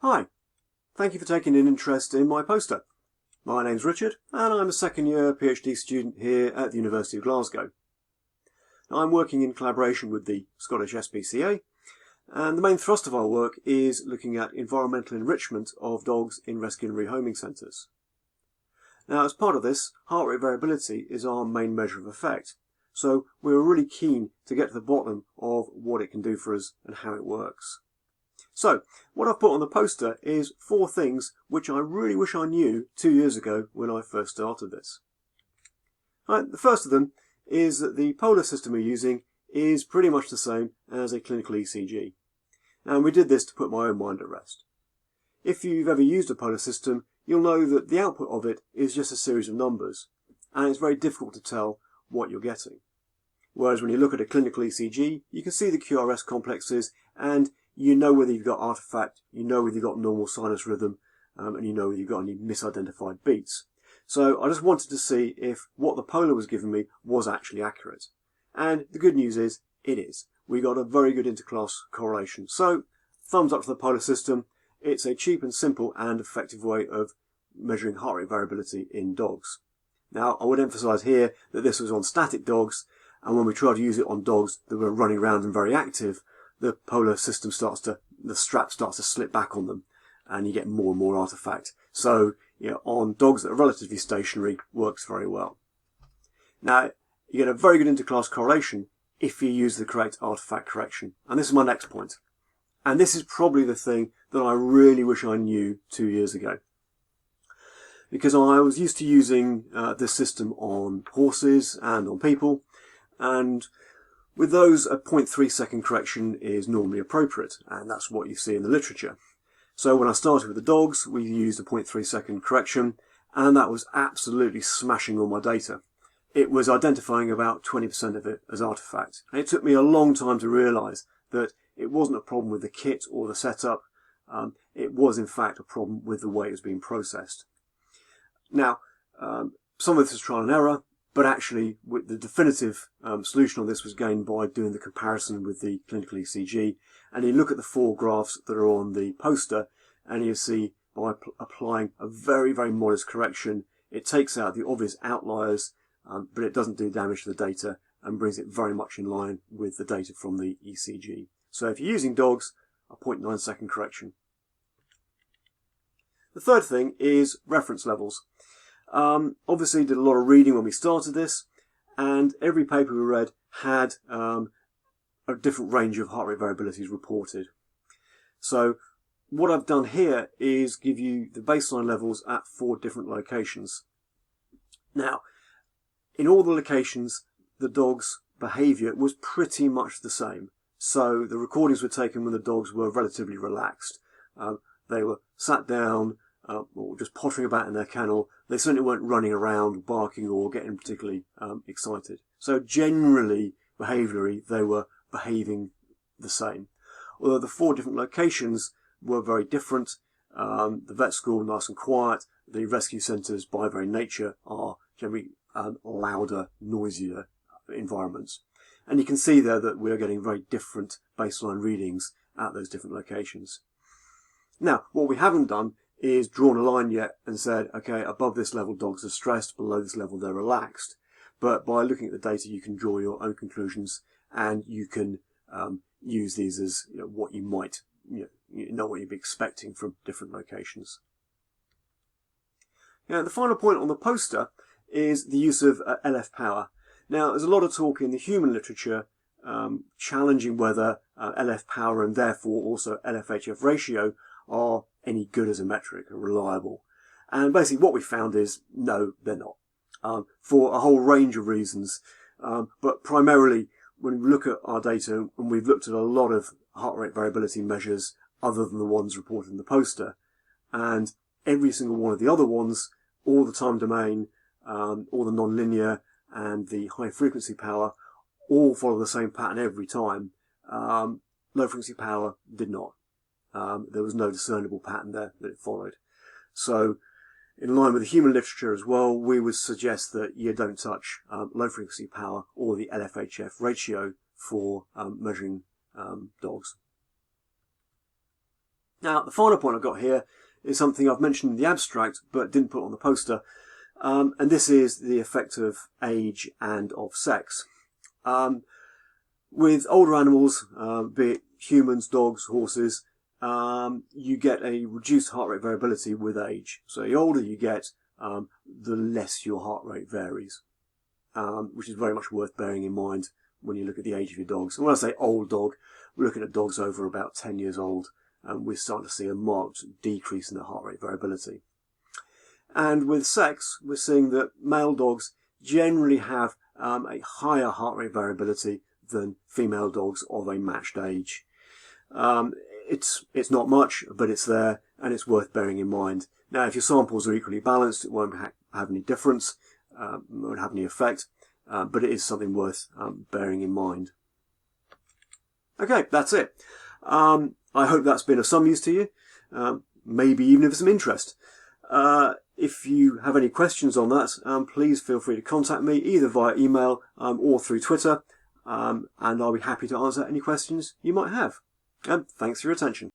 Hi, thank you for taking an interest in my poster. My name's Richard and I'm a second year PhD student here at the University of Glasgow. I'm working in collaboration with the Scottish SPCA, and the main thrust of our work is looking at environmental enrichment of dogs in rescue and rehoming centres. Now, as part of this, heart rate variability is our main measure of effect, so we're really keen to get to the bottom of what it can do for us and how it works. So, what I've put on the poster is 4 things which I really wish I knew 2 years ago when I first started this. Right, the first of them is that the polar system we're using is pretty much the same as a clinical ECG. And we did this to put my own mind at rest. If you've ever used a polar system, you'll know that the output of it is just a series of numbers, and it's very difficult to tell what you're getting. Whereas when you look at a clinical ECG, you can see the QRS complexes and you know whether you've got artifact, you know whether you've got normal sinus rhythm, and you know whether you've got any misidentified beats. So I just wanted to see if what the polar was giving me was actually accurate. And the good news is, it is. We got a very good interclass correlation. So, thumbs up to the polar system. It's a cheap and simple and effective way of measuring heart rate variability in dogs. Now, I would emphasise here that this was on static dogs, and when we tried to use it on dogs that were running around and very active, the polar system the strap starts to slip back on them, and you get more and more artifact. So, on dogs that are relatively stationary, works very well. Now, you get a very good interclass correlation if you use the correct artifact correction. And this is my next point. And this is probably the thing that I really wish I knew 2 years ago. Because I was used to using this system on horses and on people, and with those, a 0.3 second correction is normally appropriate, and that's what you see in the literature. So when I started with the dogs, we used a 0.3 second correction, and that was absolutely smashing all my data. It was identifying about 20% of it as artifact. And it took me a long time to realise that it wasn't a problem with the kit or the setup. It was in fact a problem with the way it was being processed. Now, some of this was trial and error, but actually the definitive solution on this was gained by doing the comparison with the clinical ECG. And you look at the 4 graphs that are on the poster, and you see by applying a very, very modest correction, it takes out the obvious outliers, but it doesn't do damage to the data and brings it very much in line with the data from the ECG. So if you're using dogs, a 0.9 second correction. The third thing is reference levels. Obviously did a lot of reading when we started this, and every paper we read had a different range of heart rate variabilities reported. So what I've done here is give you the baseline levels at 4 different locations. Now, in all the locations, the dog's behaviour was pretty much the same. So the recordings were taken when the dogs were relatively relaxed. They were sat down, or just pottering about in their kennel. They certainly weren't running around, barking, or getting particularly excited. So generally, behaviourally, they were behaving the same. Although the 4 different locations were very different. The vet school, nice and quiet. The rescue centres, by very nature, are generally louder, noisier environments. And you can see there that we are getting very different baseline readings at those different locations. Now, what we haven't done is drawn a line yet and said, okay, above this level dogs are stressed, below this level they're relaxed. But by looking at the data you can draw your own conclusions, and you can use these as what you might know what you'd be expecting from different locations. Now, the final point on the poster is the use of LF power. Now, there's a lot of talk in the human literature challenging whether LF power and therefore also LF-HF ratio are any good as a metric, or reliable. And basically what we found is, no, they're not, for a whole range of reasons. But primarily, when we look at our data, and we've looked at a lot of heart rate variability measures other than the ones reported in the poster, and every single one of the other ones, all the time domain, all the non-linear, and the high frequency power, all follow the same pattern every time. Low frequency power did not. There was no discernible pattern there that it followed. So, in line with the human literature as well, we would suggest that you don't touch low frequency power or the LF-HF ratio for measuring dogs. Now, the final point I've got here is something I've mentioned in the abstract but didn't put on the poster, and this is the effect of age and of sex. With older animals, be it humans, dogs, horses, you get a reduced heart rate variability with age. So the older you get, the less your heart rate varies, which is very much worth bearing in mind when you look at the age of your dogs. And when I say old dog, we're looking at dogs over about 10 years old, and we're starting to see a marked decrease in the heart rate variability. And with sex, we're seeing that male dogs generally have a higher heart rate variability than female dogs of a matched age. It's not much, but it's there, and it's worth bearing in mind. Now, if your samples are equally balanced, it won't have any difference, won't have any effect, but it is something worth bearing in mind. Okay, that's it. I hope that's been of some use to you, maybe even of some interest. If you have any questions on that, please feel free to contact me either via email or through Twitter, and I'll be happy to answer any questions you might have. Thanks for your attention.